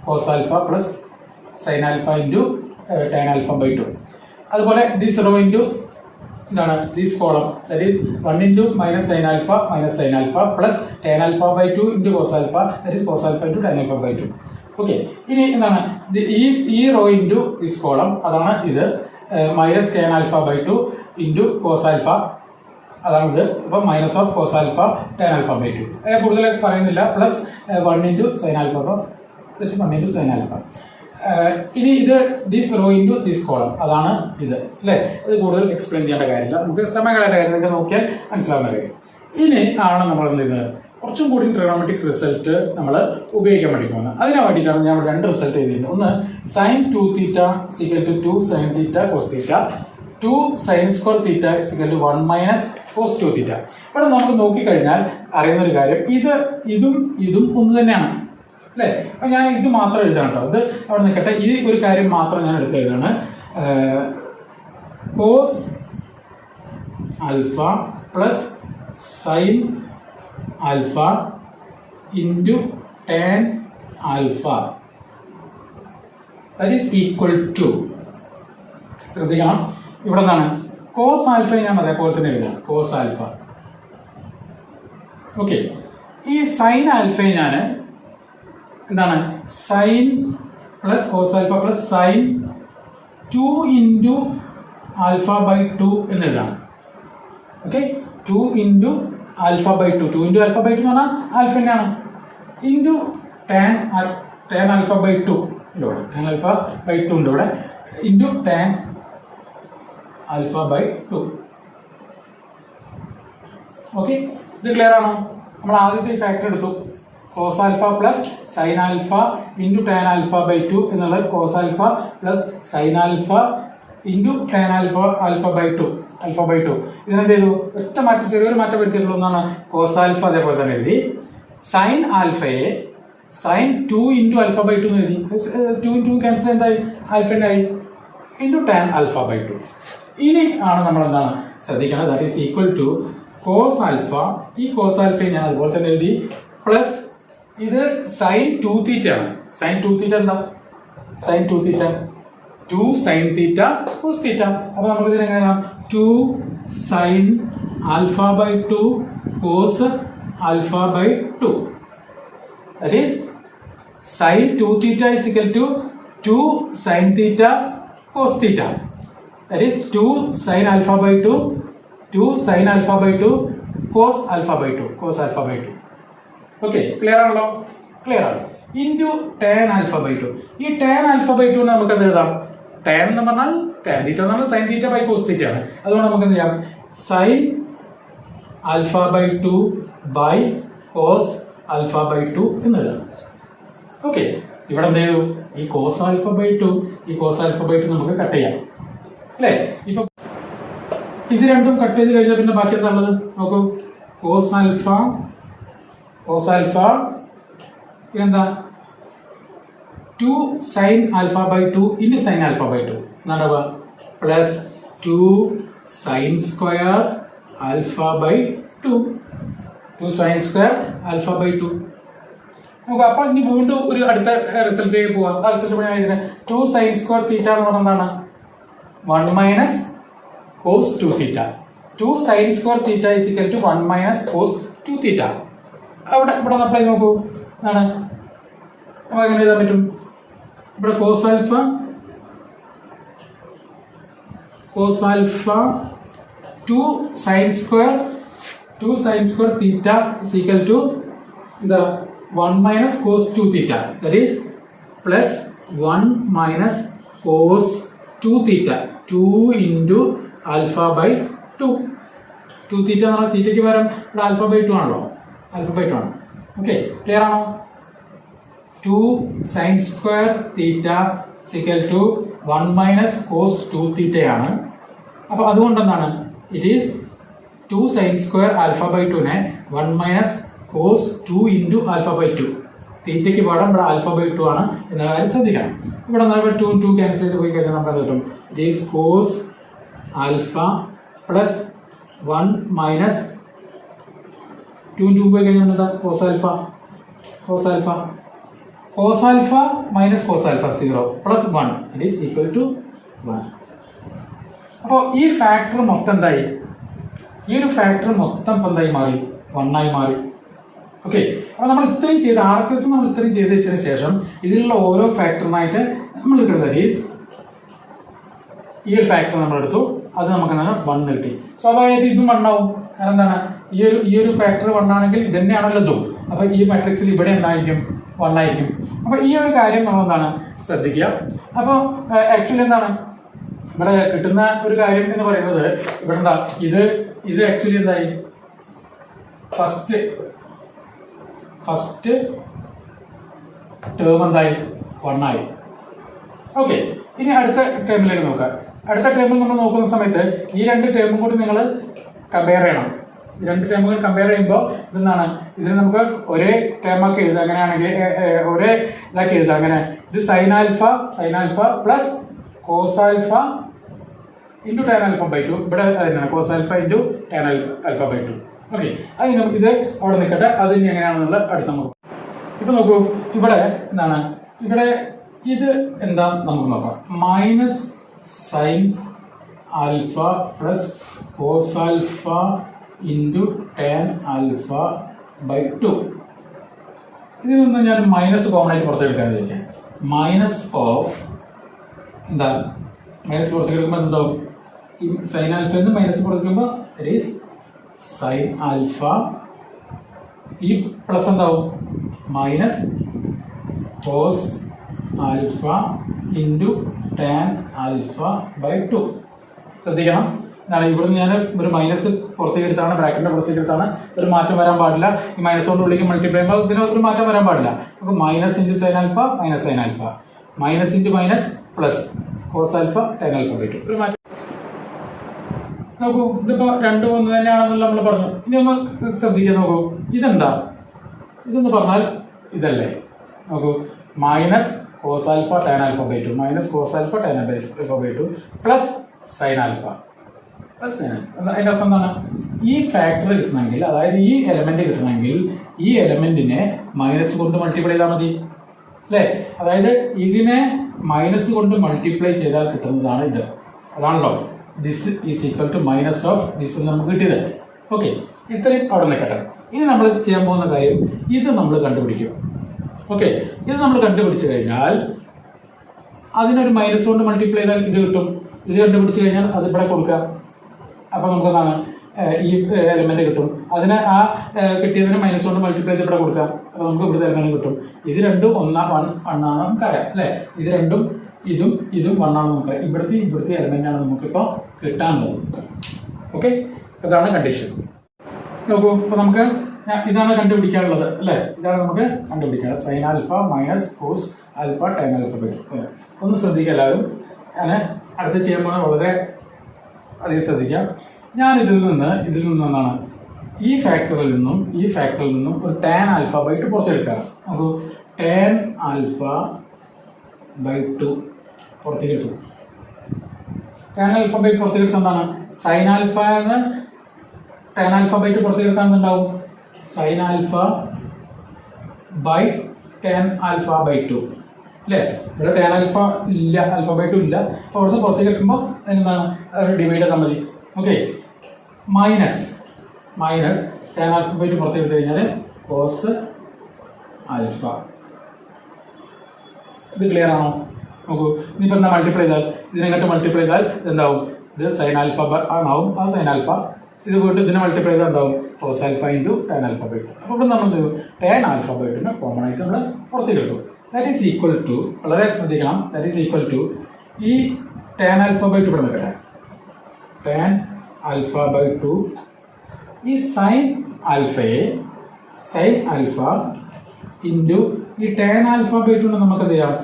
cos alpha plus sine alpha into tan alpha by 2. അതുപോലെ this row into എന്താണ് this column, that is 1 into minus sine alpha plus tan alpha by 2 into cos alpha, that is cos alpha into tan alpha by 2. Okay, ഇനി എന്താണ് ഈ row into this column, അതാണ് ഇത് minus tan alpha by 2 into cos alpha, അതാണിത്. അപ്പം minus of cos alpha tan alpha by 2 കൂടുതൽ പറയുന്നില്ല. Plus 1 into sine alpha, 1 into sine alpha. ഇനി ഇത് this row into this column, അതാണ് ഇത് അല്ലേ? ഇത് കൂടുതൽ എക്സ്പ്ലെയിൻ ചെയ്യേണ്ട കാര്യമില്ല, നമുക്ക് സമയങ്ങളുടെ കാര്യം നിങ്ങൾക്ക് നോക്കിയാൽ മനസ്സിലാവുന്ന കാര്യം. ഇനി ആണ് നമ്മൾ എന്ത് ചെയ്യുന്നത്, കുറച്ചും കൂടി ട്രിഗണോമെട്രിക് റിസൾട്ട് നമ്മൾ ഉപയോഗിക്കാൻ പഠിക്കുന്നത്. അതിന് വേണ്ടിയിട്ടാണ് ഞാൻ 2 റിസൾട്ട് എഴുതിയിട്ടുണ്ട്. ഒന്ന് sine 2 theta = 2 sine theta cos theta, 2 sine square theta = 1 minus cos 2 theta. ഇവിടെ നമുക്ക് നോക്കിക്കഴിഞ്ഞാൽ അറിയുന്ന ഒരു കാര്യം, ഇതും ഒന്ന് തന്നെയാണ് അല്ലേ? അപ്പം ഞാൻ ഇത് മാത്രം എഴുതാം കേട്ടോ, ഇത് അവിടെ നിൽക്കട്ടെ. ഈ ഒരു കാര്യം മാത്രം ഞാൻ എടുത്ത് എഴുതാണ്. Cos alpha plus sine alpha into tan alpha that is equal to, ശ്രദ്ധിക്കണം ഇവിടെ എന്താണ്, കോസ് ആൽഫ ഞാൻ അതേപോലെ തന്നെ എഴുതാം, കോസ് ആൽഫ. ഓക്കെ, ഈ സൈൻ ആൽഫ ഞാൻ എന്താണ്, sine plus cos alpha plus sine 2 into alpha by 2 എന്ന് എഴുതാം. ഓക്കെ, 2 into alpha by 2, 2 into alpha by 2 എന്ന് പറഞ്ഞാൽ ആൽഫ തന്നെയാണ്, ഇൻറ്റു ടാൻ ആൽഫ ബൈ 2 ഇവിടെ, ടാൻ ആൽഫ ബൈ 2 ഉണ്ട് ഇവിടെ, into tan alpha by 2. Okay, ഇത് ക്ലിയർ ആണോ? നമ്മൾ ആദ്യത്തെ ഫാക്ടർ എടുത്തു, cos alpha plus sine alpha into tan alpha by 2 എന്നുള്ളത് cos alpha plus sine alpha into tan alpha by 2 ഇതിനെന്ത് ചെയ്തു, ചെറിയൊരു മാറ്റം വരുത്തിയിട്ടുള്ള ഒന്നാണ് കോസ് ആൽഫ, അതേപോലെ തന്നെ എഴുതി. സൈൻ ആൽഫയെ സൈൻ 2 ഇൻറ്റു ആൽഫ ബൈ 2 എന്ന് എഴുതി, 2 ഇൻറ്റു ക്യാൻസൽ എന്തായി, ആൽഫൻ്റെ ആയി, ഇൻറ്റു ടാൻ ആൽഫ ബൈ 2. ഇനി ആണ് നമ്മൾ എന്താണ് ശ്രദ്ധിക്കണം, that is equal to cos alpha, ഈ കോസ് ആൽഫയെ ഞാൻ അതുപോലെ തന്നെ എഴുതി, പ്ലസ് ഇത് സൈൻ 2 തീറ്റ ആണ്. സൈൻ 2 തീറ്റ എന്താ, സൈൻ 2 തീറ്റ 2 sin തീറ്റ cos തീറ്റ. അപ്പൊ നമുക്ക് ഇതിനെ എങ്ങനെ എഴുതാം? 2 sin alpha by 2 cos alpha by 2. That is sin 2 theta is equal to 2 sin theta cos theta. That is 2 sin alpha by 2 2 sin alpha by 2 cos alpha by 2 cos alpha by 2. Okay, clear ആണല്ലോ? Clear ആണ്. Into tan alpha by 2. ഈ tan alpha by 2 നമുക്ക് എന്ത് എഴുതാം? tan എന്ന് പറഞ്ഞാൽ tan തീറ്റ എന്ന് പറഞ്ഞാൽ sin തീറ്റ ബൈ cos തീറ്റ ആണ്. അതുകൊണ്ട് നമുക്ക് എന്ത് ചെയ്യാം? sin alpha by 2 by cos alpha by 2 എന്ന് എഴുതാം. ഓക്കെ, ഇവിടെ എന്ത് ചെയ്തു? ഈ cos alpha by 2 ഈ cos alpha by 2 നമുക്ക് കട്ട് ചെയ്യാം അല്ലേ? ഇപ്പൊ ഇത് രണ്ടും കട്ട് ചെയ്ത് കഴിഞ്ഞാൽ പിന്നെ ബാക്കി എന്താ ഉള്ളത് നോക്കൂ. cos alpha എന്താ 2 sin alpha by 2 into sin alpha by 2 എന്നാണ് plus 2 sin square alpha by 2 sin square alpha by 2. നമുക്ക് അപ്പൊ ഇനി വീണ്ടും ഒരു അടുത്ത റിസൾട്ടിലേക്ക് പോവാം. ആ റിസൾട്ട് പറയാൻ 2 sin square തീറ്റ എന്ന് പറഞ്ഞാൽ എന്താണ്? 1 minus cos 2 theta. 2 sin square theta is equal to 1 minus cos 2 theta. ഇവിടെ അപ്ലൈ നോക്കൂ. ആണ് നമുക്ക് എങ്ങനെ എഴുതാൻ പറ്റും? ഇവിടെ cos alpha 2 sin square theta is equal to the 1 minus cos 2 theta. That is plus 1 minus cos 2 theta. 2 into alpha by 2. 2 theta എന്ന് പറഞ്ഞാൽ തീറ്റയ്ക്ക് പകരം ഇവിടെ ആൽഫ ബൈ 2 ആണല്ലോ. ആൽഫ ബൈ 2 ആണ്. ഓക്കെ, ക്ലിയർ ആണോ? 2 sin square theta is equal to 1 minus cos 2 theta ആണ്. അപ്പോൾ അതുകൊണ്ട് എന്താണ്? It is 2 sin square alpha by 2 നെ 1 minus cos 2 into alpha by 2. തീറ്റയ്ക്ക് പകരം ഇവിടെ ആൽഫ ബൈ 2 ആണ് എന്ന കാര്യം ശ്രദ്ധിക്കണം. ഇവിടെ 2 2 ക്യാൻസൽ ചെയ്ത് പോയി കഴിഞ്ഞാൽ നമുക്ക് കിട്ടും. It is cos alpha plus 1 minus 2 2 പോയി കഴിഞ്ഞാൽ എന്താ? cos alpha minus cos alpha 0 plus 1 it is equal to 1. അപ്പോൾ ഈ ഫാക്ടർ മൊത്തം എന്തായി? ഈ ഒരു ഫാക്ടർ മൊത്തം ഇപ്പം എന്തായി മാറി? 1 ആയി മാറി. ഓക്കെ, അപ്പോൾ നമ്മൾ ഇത്രയും ചെയ്ത് RHS നമ്മൾ ഇത്രയും ചെയ്ത് വെച്ചതിന് ശേഷം ഇതിലുള്ള ഓരോ ഫാക്ടറിനായിട്ട് നമ്മൾ എടുക്കുന്നത് ഈ ഒരു ഫാക്ടർ നമ്മൾ എടുത്തു. അത് നമുക്ക് എന്താണ്? 1 കിട്ടി. സ്വാഭാവികമായിട്ട് ഇതും 1 ആവും. കാരണം എന്താണ്? ഈ ഒരു ഫാക്ടർ 1 ആണെങ്കിൽ ഇത് തന്നെയാണല്ലോ ഇതും. അപ്പോൾ ഈ മാട്രിക്സിൽ ഇവിടെ എന്തായിരിക്കും? 1 ആയിരിക്കും. അപ്പോൾ ഈ ഒരു കാര്യം നമ്മൾ എന്താണ് ശ്രദ്ധിക്കുക. അപ്പോൾ ആക്ച്വലി എന്താണ് ഇവിടെ കിട്ടുന്ന ഒരു കാര്യം എന്ന് പറയുന്നത് ഇവിടെ എന്താ ഇത് ആക്ച്വലി എന്തായി? ഫസ്റ്റ് ടേം എന്തായി? 1 ആയി. ഓക്കെ, ഇനി അടുത്ത ടേമിലേക്ക് നോക്കാം. അടുത്ത ടേമിൽ നമ്മൾ നോക്കുന്ന സമയത്ത് ഈ 2 ടേമും കൂടി നിങ്ങൾ കമ്പയർ ചെയ്യണം. ഈ 2 ടേമുകൾ കമ്പയർ ചെയ്യുമ്പോൾ ഇതെന്താണ്? ഇതിന് നമുക്ക് ഒരേ ടേമാക്കി എഴുതാം. അങ്ങനെയാണെങ്കിൽ ഒരേ ഇതാക്കി എഴുതാം. അങ്ങനെ ഇത് sine alpha plus cos alpha into tan alpha by 2. ഇവിടെ അതിനാണ് cos alpha into tan alpha by 2. Okay, അത് നമുക്ക് ഇത് അവിടെ നിൽക്കട്ടെ. അത് ഇനി എങ്ങനെയാണെന്നുള്ള അടുത്ത നമുക്ക് ഇപ്പം നോക്കൂ. ഇവിടെ എന്താണ്? ഇവിടെ ഇത് എന്താ നമുക്ക് നോക്കാം. Minus sine alpha plus cos alpha into tan alpha by 2. ഇതിൽ നിന്ന് ഞാൻ മൈനസ് കോമൺ ആയിട്ട് പുറത്തെടുക്കാൻ വിചാരിക്കാം. മൈനസ് ഓഫ് എന്താ? മൈനസ് പുറത്തെടുക്കുമ്പോൾ എന്താവും? ഈ സൈൻ ആൽഫ എന്ന് മൈനസ് പുറത്തെടുക്കുമ്പോൾ ഇറ്റ് ഈസ് സൈൻ ആൽഫ. ഈ പ്ലസ് എന്താവും? Minus cos alpha into tan alpha by 2. ശ്രദ്ധിക്കണം, എന്താണ് ഇവിടുന്ന് ഞാൻ ഒരു മൈനസ് പുറത്തേക്ക് എടുത്താണ്, ബ്രാക്കറ്റിൻ്റെ പുറത്തേക്ക് എടുത്താണ്. ഒരു മാറ്റം വരാൻ പാടില്ല. ഈ മൈനസ് കൊണ്ട് ഉള്ളിലേക്ക് മൾട്ടിപ്ലൈ ചെയ്യുമ്പോൾ ഇതിന് ഒരു മാറ്റം വരാൻ പാടില്ല. നമുക്ക് minus into sine alpha minus sine alpha minus into minus plus cos alpha tan alpha by 2. ഒരു മാറ്റം നോക്കൂ. ഇതിപ്പോൾ 2 1 തന്നെയാണെന്നുള്ള നമ്മൾ പറഞ്ഞു. ഇനി ഒന്ന് ശ്രദ്ധിക്കാൻ നോക്കൂ. ഇതെന്താ? ഇതെന്ന് പറഞ്ഞാൽ ഇതല്ലേ? നോക്കൂ, minus cos alpha tan alpha by 2 minus cos alpha tan alpha by 2 plus sine alpha plus sine alpha. അതിൻ്റെ അർത്ഥം എന്താണ്? ഈ ഫാക്ടർ കിട്ടണമെങ്കിൽ, അതായത് ഈ എലമെന്റ് കിട്ടണമെങ്കിൽ ഈ എലമെന്റിനെ മൈനസ് കൊണ്ട് മൾട്ടിപ്ലൈ ചെയ്താൽ മതി അല്ലേ? അതായത് ഇതിനെ മൈനസ് കൊണ്ട് മൾട്ടിപ്ലൈ ചെയ്താൽ കിട്ടുന്നതാണ് ഇത്. അതാണല്ലോ this is equal to minus of this എന്ന് നമുക്ക് കിട്ടിയത്. ഓക്കെ, ഇത്രയും അവിടെ നിൽക്കട്ടെ. ഇനി നമ്മൾ ചെയ്യാൻ പോകുന്ന കാര്യം ഇത് നമ്മൾ കണ്ടുപിടിക്കും. ഓക്കെ, ഇത് നമ്മൾ കണ്ടുപിടിച്ച് കഴിഞ്ഞാൽ അതിനൊരു മൈനസ് കൊണ്ട് മൾട്ടിപ്ലൈ ചെയ്താൽ ഇത് കിട്ടും. ഇത് കണ്ടുപിടിച്ച് കഴിഞ്ഞാൽ അത് ഇവിടെ കൊടുക്കാം. അപ്പോൾ നമുക്കെന്താണ് ഈ എലിമെന്റ് കിട്ടും. അതിനെ ആ കിട്ടിയതിന് മൈനസ് കൊണ്ട് മൾട്ടിപ്ലൈ ചെയ്ത് ഇവിടെ കൊടുക്കാം. അപ്പോൾ നമുക്ക് ഇവിടുത്തെ എലിമെന്റ് കിട്ടും. ഇത് രണ്ടും വണ്ണാണെന്ന് നമുക്കറിയാം അല്ലേ? ഇത് രണ്ടും ഇതും വണ്ണാണെന്ന് നമുക്കറിയാം. ഇവിടുത്തെ എലിമെന്റാണ് നമുക്കിപ്പോൾ കിട്ടാനുള്ളത്. ഓക്കെ, അതാണ് കണ്ടീഷൻ. നോക്കൂ, അപ്പോൾ നമുക്ക് ഇതാണ് കണ്ടുപിടിക്കാനുള്ളത് അല്ലേ? ഇതാണ് നമുക്ക് കണ്ടുപിടിക്കാനുള്ളത്. Sine alpha minus cos alpha tan alpha by 2. ഒന്ന് ശ്രദ്ധിക്കുക എല്ലാവരും. ഞാൻ അടുത്ത് ചെയ്യാൻ പോകുന്നത് വളരെ അധികം ശ്രദ്ധിക്കാം. ഞാൻ ഇതിൽ നിന്നാണ് ഈ ഫാക്ടറിൽ നിന്നും ഒരു ടാൻ ആൽഫ ബൈ 2 പുറത്തെടുക്കുകയാണ്. നമുക്ക് ടാൻ ആൽഫ ബൈ 2 പുറത്തേക്ക് എടുത്തു. ടാൻ ആൽഫ ബൈ പുറത്തേക്ക് എടുത്താൽ എന്താണ്? സൈൻ ആൽഫ എന്ന് ടാൻ ആൽഫ ബൈ 2 പുറത്തേക്ക് എടുത്താൽ എന്തുണ്ടാവും? Sine alpha by tan alpha by 2 അല്ലേ? ഇവിടെ ടാൻ ആൽഫ ഇല്ല, ആൽഫ ബൈ 2 ഇല്ല. അപ്പോൾ അവിടുന്ന് പുറത്തേക്ക് എടുക്കുമ്പോൾ എന്താണ് ഡിവൈഡ് ചെയ്താൽ മതി. Okay, minus tan alpha by 2 പുറത്തേക്ക് എടുത്തു കഴിഞ്ഞാൽ കോസ് ആൽഫ. ഇത് ക്ലിയർ ആണോ? നോക്കൂ, ഇനിയിപ്പോൾ എന്താ മൾട്ടിപ്ലൈ ചെയ്താൽ ഇതിനെങ്ങോട്ട് മൾട്ടിപ്ലൈ ചെയ്താൽ എന്താവും? ഇത് സൈൻ ആൽഫ ആണാവും. ആ സൈൻ ആൽഫ ഇത് പോയിട്ട് ഇതിനെ മൾട്ടിപ്ലൈ ചെയ്താൽ എന്താവും? Cos alpha into tan alpha by 2. അപ്പോൾ ഇവിടെ നമ്മൾ ടാൻ ആൽഫ ബൈ 2 കോമൺ ആയിട്ട് നമ്മൾ പുറത്തേക്ക് എടുത്തു. ദാറ്റ് ഈസ് ഈക്വൽ ടു, വളരെ ശ്രദ്ധിക്കണം, ദാറ്റ് ഈസ് ഈക്വൽ ടു ഈ ടാൻ ആൽഫ ബൈ 2 ഇവിടെ നിൽക്കട്ടെ. ടാൻ ആൽഫ ബൈ 2 ഈ സൈൻ ആൽഫ ഇൻറ്റു ഈ ടാൻ ആൽഫ ബൈ 2 നമുക്ക് എന്ത് ചെയ്യാം?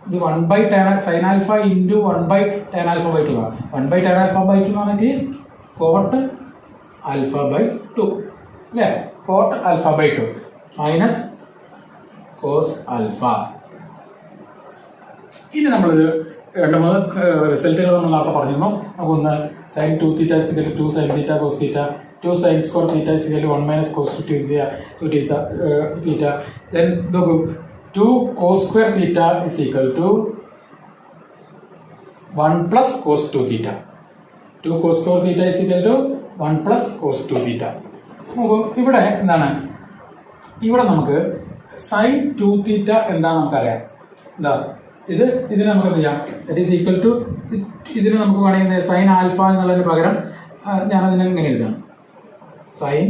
ഇത് 1 by sine alpha into 1 by tan alpha by 2 ആണ്. 1 ബൈ ടാൻ ആൽഫ ബൈ 2 എന്ന് പറഞ്ഞാൽ ഈസ് കോട്ട് ആൽഫ ബൈ 2 അല്ലേ? Cot alpha by 2 minus cos alpha. ഇനി നമ്മളൊരു 2-3 റിസൾട്ടുകൾ നമ്മൾ നേരത്തെ പറഞ്ഞിരുന്നു. നമുക്കൊന്ന് sine 2 theta is equal 2 sine theta cos theta, 2 sine square theta is equal 1 minus cos 2 theta. Then നോക്കൂ, 2 cos square theta is equal to 1 plus cos 2 theta. 2 cos square theta is equal to 1 plus cos 2 theta. നോക്കൂ, ഇവിടെ എന്താണ്? ഇവിടെ നമുക്ക് sign 2 തീറ്റ എന്താണെന്ന് നമുക്കറിയാം. എന്താ ഇതിന് നമുക്ക് എന്ത് ചെയ്യാം? ദറ്റ് ഈസ് ഈക്വൽ ടു ഇതിന് നമുക്ക് വേണമെങ്കിൽ സൈൻ ആൽഫ എന്നുള്ളതിന് പകരം ഞാനതിനെ ഇങ്ങനെ എഴുതാം. Sine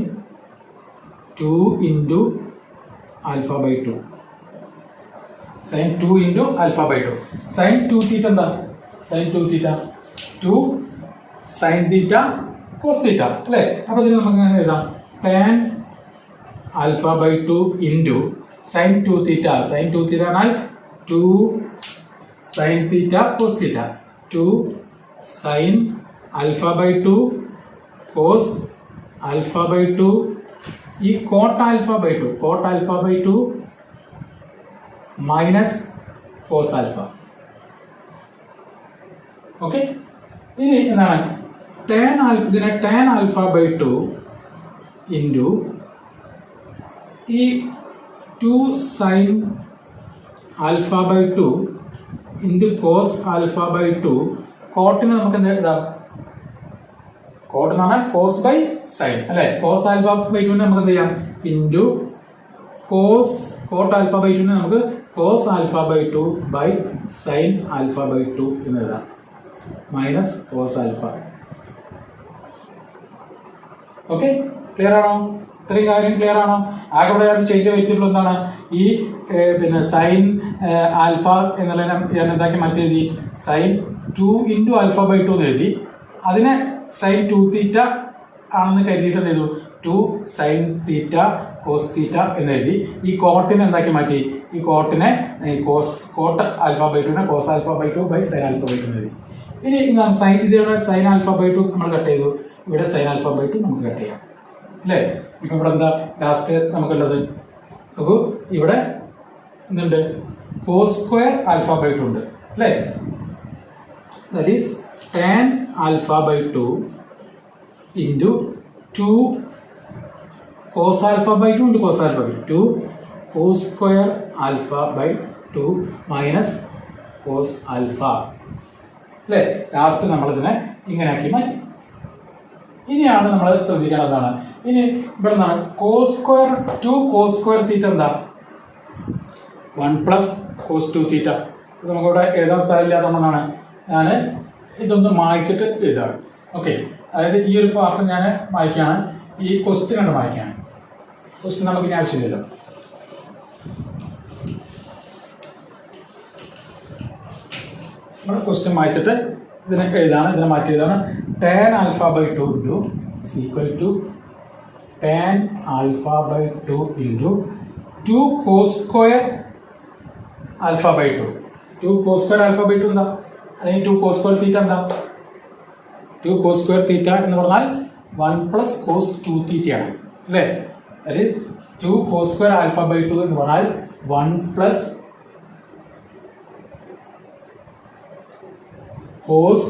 2 into alpha by 2. Sine 2 into alpha by 2. Sine 2 theta എന്താ? Sine 2 theta 2 sine theta cos theta അല്ലേ? അപ്പോൾ ഇതിന് നമുക്ക് എങ്ങനെ എഴുതാം? Tan alpha by 2 into sine 2 theta. Sine 2 theta എന്നാൽ 2 sine theta cos theta, 2 sine alpha by 2 cos alpha by 2 ഈ cot alpha by 2 minus cos alpha. Okay, ഇനി എന്താണ്? ഇതിനെ ടാൻ ആൽഫ ബൈ 2 ഇൻറ്റു ഈ 2 sine alpha by 2 into cos alpha by 2. കോട്ടിന് നമുക്ക് എന്താ എഴുതാം? കോട്ട് എന്ന് പറഞ്ഞാൽ കോസ് ബൈ സൈൻ അല്ലേ? കോസ് ആൽഫ ബൈ 2 നമുക്ക് എന്ത് ചെയ്യാം? ഇൻറ്റു കോട്ട് ആൽഫ ബൈ 2 നമുക്ക് cos alpha by 2 by sine alpha by 2 എന്ന് എഴുതാം. Minus cos alpha. Okay, clear ആണോ? ഇത്രയും കാര്യം ക്ലിയർ ആണോ? ആകെ ഇവിടെ ചെയ്ത് വെച്ചിട്ടുള്ള എന്താണ്? ഈ പിന്നെ സൈൻ ആൽഫ എന്നുള്ള ഞാൻ എന്താക്കി മാറ്റി സൈൻ 2 ഇൻറ്റു ആൽഫ ബൈ 2 എന്ന് എഴുതി. അതിനെ സൈൻ 2 തീറ്റ ആണെന്ന് കരുതിയിട്ട് എന്ത് ചെയ്തു? 2 സൈൻ തീറ്റ കോസ് തീറ്റ എന്ന് എഴുതി. ഈ കോട്ടിനെ എന്താക്കി മാറ്റി? ഈ കോട്ടിനെ cot alpha by 2 cos alpha by 2 by sine alpha by 2 എന്ന് എഴുതി. ഇനി ഇതിവിടെ സൈൻ ആൽഫ ബൈ 2 നമ്മൾ കട്ട് ചെയ്തു. ഇവിടെ സൈൻ ആൽഫ ബൈ 2 നമുക്ക് കട്ട് ചെയ്യാം അല്ലേ? ഇപ്പം ഇവിടെ എന്താ ലാസ്റ്റ് നമുക്കുള്ളത്? നോക്കൂ, ഇവിടെ എന്തുണ്ട്? കോസ് സ്ക്വയർ ആൽഫ ബൈ 2 ഉണ്ട് അല്ലേ? That is tan alpha by 2 into 2 cos alpha by 2 into cos alpha by 2 cos square alpha by 2 minus cos alpha അല്ലേ. ലാസ്റ്റ് നമ്മളിതിനെ ഇങ്ങനെയാക്കി മാറ്റി. ഇനിയാണ് നമ്മൾ ശ്രദ്ധിക്കേണ്ടതാണ്, ഇനി ഇവിടെ നിന്നാണ് cos square 2 cos square theta എന്താ 1 പ്ലസ് കോസ് 2 തീറ്റ. ഇത് നമുക്കിവിടെ എഴുതാൻ സ്ഥലമില്ലാത്തതുകൊണ്ടാണ് ഞാൻ ഇതൊന്ന് മായ്ച്ചിട്ട് എഴുതാണ്. ഓക്കെ, അതായത് ഈ ഒരു പാർട്ട് ഞാൻ മായ്ക്കാണ്, ഈ ക്വസ്റ്റ്യൻ കണ്ട് മായ്ക്കാണ്. ക്വസ്റ്റ്യൻ നമുക്ക് ഇനി ആവശ്യമില്ലല്ലോ. നമ്മൾ ക്വസ്റ്റ്യൻ വായിച്ചിട്ട് ഇതിനെ എഴുതാണ്, ഇതിനെ മാറ്റി എഴുതാണ്. tan alpha by 2 into is equal to tan alpha by 2 into 2 cos square alpha by 2. 2 cos square alpha by 2 എന്താ, അല്ലെങ്കിൽ 2 cos square theta എന്താ, 2 cos square theta എന്ന് പറഞ്ഞാൽ 1 plus cos 2 theta ആണ് അല്ലേ. that is 2 cos square alpha by 2 എന്ന് പറഞ്ഞാൽ 1 plus cos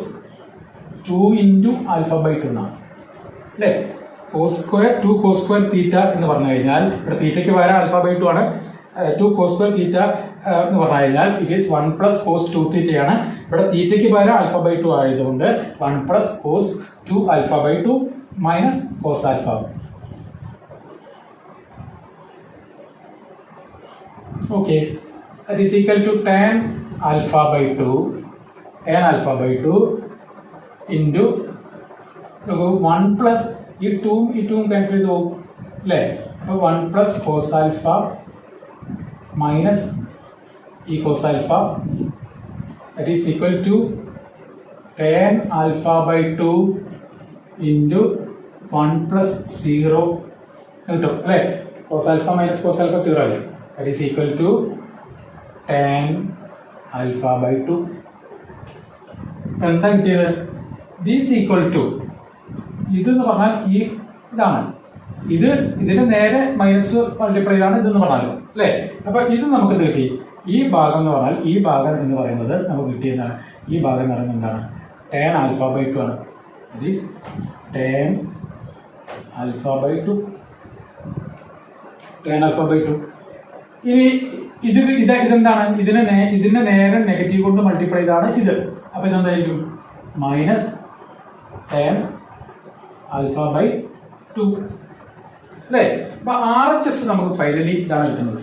2 into alpha by 2 എന്നാണ് അല്ലേ. cos square 2 cos square theta എന്ന് പറഞ്ഞു കഴിഞ്ഞാൽ ഇവിടെ തീറ്റയ്ക്ക് പകരം alpha by 2 ആണ്. 2 cos square theta എന്ന് പറഞ്ഞു കഴിഞ്ഞാൽ it is 1 plus cos 2 theta ആണ്. ഇവിടെ തീറ്റയ്ക്ക് പകരം alpha by 2 ആയതുകൊണ്ട് 1 plus cos 2 alpha by 2 minus cos alpha. okay, that is equal to tan alpha by 2 tan alpha by 2 into 1 plus ഈ 2 cancel ചെയ്ത് പോകും അല്ലേ. അപ്പോൾ 1 plus cos alpha minus ഈ cos alpha that is equal to tan alpha by 2 into 1 plus 0 കിട്ടും അല്ലേ. cos alpha minus cos alpha 0 അല്ലേ. that is equal to tan alpha by 2. എന്താ കിട്ടിയത്, ദിസ് ഈക്വൽ ടു ഇതെന്ന് പറഞ്ഞാൽ ഈ ഇതാണ്, ഇതിന് നേരെ മൈനസ് മൾട്ടിപ്ലൈ ചെയ്താണ് ഇതെന്ന് പറഞ്ഞാലോ അല്ലേ. അപ്പൊ ഇത് നമുക്ക് കിട്ടി. ഈ ഭാഗം എന്ന് പറഞ്ഞാൽ ഈ ഭാഗം എന്ന് പറയുന്നത് നമുക്ക് കിട്ടിയതാണ്. ഈ ഭാഗം എന്ന് പറയുന്നത് എന്താണ്, tan ആൽഫ ബൈ 2 ആണ്. ഇത് is tan alpha by 2 tan alpha by 2. ഇനി ഇതെന്താണ്, ഇതിനെ നേരെ നെഗറ്റീവ് കൊണ്ട് മൾട്ടിപ്ലൈ ചെയ്താണ് ഇത്. അപ്പൊ ഇതെന്തായിരിക്കും മൈനസ് tan ആൽഫ ബൈ 2 അല്ലേ. അപ്പൊ RHS നമുക്ക് ഫൈനലി ഇതാണ് കിട്ടുന്നത്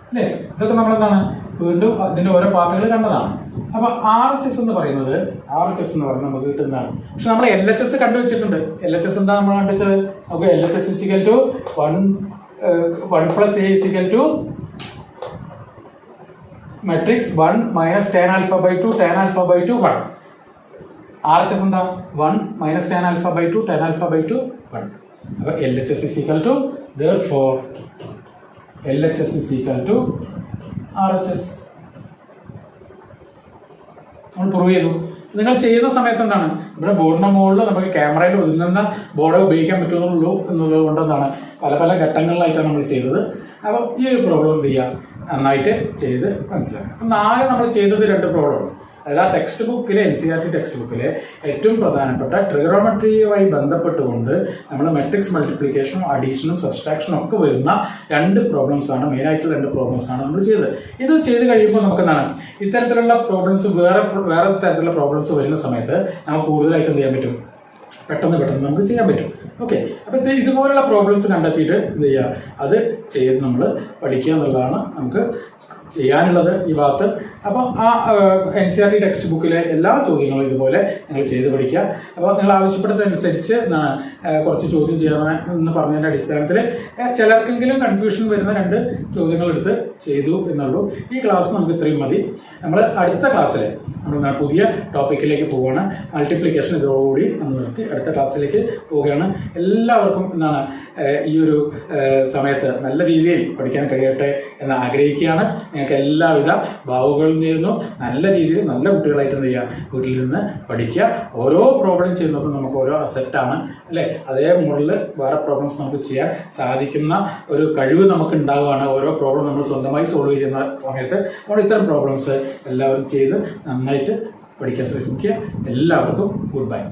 അല്ലേ. ഇതൊക്കെ നമ്മളെന്താണ് വീണ്ടും ഇതിന്റെ ഓരോ പാർട്ടുകൾ കണ്ടതാണ്. അപ്പൊ RHS എന്ന് പറയുന്നത് നമുക്ക് കിട്ടുന്നതാണ്. പക്ഷെ നമ്മൾ LHS കണ്ടുവച്ചിട്ടുണ്ട്. LHS എന്താ നമ്മൾ കണ്ടുവച്ചത്, നമുക്ക് LHS is equal to 1 plus A is equal to matrix 1 minus tan alpha by 2 tan alpha by 2 1. RHS എന്താ 1 minus tan alpha by 2 tan alpha by 2 1. അപ്പൊ LHS is equal to, therefore LHS is equal to RHS. നമ്മൾ prove ചെയ്തു. നിങ്ങൾ ചെയ്യുന്ന സമയത്ത് എന്താണ്, ഇവിടെ ബോർഡിന്റെ മുകളിൽ നമുക്ക് ക്യാമറയിൽ ഒതുങ്ങുന്ന ബോർഡ് ഉപയോഗിക്കാൻ പറ്റുന്നുള്ളൂ എന്നുള്ളത് കൊണ്ട് എന്താണ് പല ഘട്ടങ്ങളിലായിട്ടാണ് നമ്മൾ ചെയ്തത്. അപ്പോൾ ഈ ഒരു പ്രോബ്ലം എന്ത് ചെയ്യുക, നന്നായിട്ട് ചെയ്ത് മനസ്സിലാക്കാം. അപ്പം നാളെ നമ്മൾ ചെയ്തത് 2 പ്രോബ്ലമാണ്. അതായത് ആ ടെക്സ്റ്റ് ബുക്കിലെ NCERT ടെക്സ്റ്റ് ബുക്കിലെ ഏറ്റവും പ്രധാനപ്പെട്ട ട്രിഗണോമെട്രിയുമായി ബന്ധപ്പെട്ടുകൊണ്ട് നമ്മൾ മെട്രിക്സ് മൾട്ടിപ്ലിക്കേഷനും അഡീഷനും സബ്സ്ട്രാക്ഷനും ഒക്കെ വരുന്ന 2 പ്രോബ്ലംസ് ആണ്, മെയിനായിട്ടുള്ള 2 പ്രോബ്ലംസ് ആണ് നമ്മൾ ചെയ്തത്. ഇത് ചെയ്ത് കഴിയുമ്പോൾ നമുക്ക് എന്താണ് ഇത്തരത്തിലുള്ള പ്രോബ്ലംസ് വേറെ തരത്തിലുള്ള പ്രോബ്ലംസ് വരുന്ന സമയത്ത് നമുക്ക് കൂടുതലായിട്ട് എന്ത് ചെയ്യാൻ പറ്റും, പെട്ടെന്ന് നമുക്ക് ചെയ്യാൻ പറ്റും. ഓക്കെ, അപ്പോൾ ഇതുപോലുള്ള പ്രോബ്ലംസ് കണ്ടെത്തിയിട്ട് എന്ത് ചെയ്യുക, അത് ചെയ്ത് നമ്മൾ പഠിക്കുക എന്നുള്ളതാണ് നമുക്ക് ചെയ്യാനുള്ളത് ഈ ഭാഗത്ത്. അപ്പം ആ NCERT ടെക്സ്റ്റ് ബുക്കിലെ എല്ലാ ചോദ്യങ്ങളും ഇതുപോലെ നിങ്ങൾ ചെയ്ത് പഠിക്കുക. അപ്പോൾ നിങ്ങൾ ആവശ്യപ്പെട്ടതനുസരിച്ച് കുറച്ച് ചോദ്യം ചെയ്യാമെന്ന് പറഞ്ഞതിൻ്റെ അടിസ്ഥാനത്തിൽ ചിലർക്കെങ്കിലും കൺഫ്യൂഷൻ വരുന്ന 2 ചോദ്യങ്ങൾ എടുത്ത് ചെയ്തു എന്നുള്ളൂ. ഈ ക്ലാസ് നമുക്ക് ഇത്രയും മതി. നമ്മൾ അടുത്ത ക്ലാസ്സിൽ നമ്മൾ പുതിയ ടോപ്പിക്കിലേക്ക് പോവുകയാണ്. മൾട്ടിപ്ലിക്കേഷൻ ഇതോടുകൂടി നമ്മൾ നിർത്തി അടുത്ത ക്ലാസ്സിലേക്ക് പോവുകയാണ്. എല്ലാവർക്കും എന്താണ് ഈ ഒരു സമയത്ത് നല്ല രീതിയിൽ പഠിക്കാൻ കഴിയട്ടെ എന്ന് ആഗ്രഹിക്കുകയാണ്. നിങ്ങൾക്ക് എല്ലാവിധ ഭാവുകളും നേരുന്നു. നല്ല രീതിയിൽ നല്ല കുട്ടികളായിട്ട് എന്ത് ചെയ്യുക, വീട്ടിൽ നിന്ന് പഠിക്കുക. ഓരോ പ്രോബ്ലം ചെയ്യുന്നതും നമുക്ക് ഓരോ അസെറ്റാണ് അല്ലേ. അതേ മോഡലിൽ വേറെ പ്രോബ്ലംസ് നമുക്ക് ചെയ്യാൻ സാധിക്കുന്ന ഒരു കഴിവ് നമുക്ക് ഉണ്ടാവുകയാണ്. ഓരോ പ്രോബ്ലം നമ്മൾ സ്വന്തമായി സോൾവ് ചെയ്യുന്ന സമയത്ത് നമ്മൾ ഇത്തരം പ്രോബ്ലംസ് എല്ലാവരും ചെയ്ത് നന്നായിട്ട് പഠിക്കാൻ ശ്രമിക്കുക. എല്ലാവർക്കും ഗുഡ് ബൈ.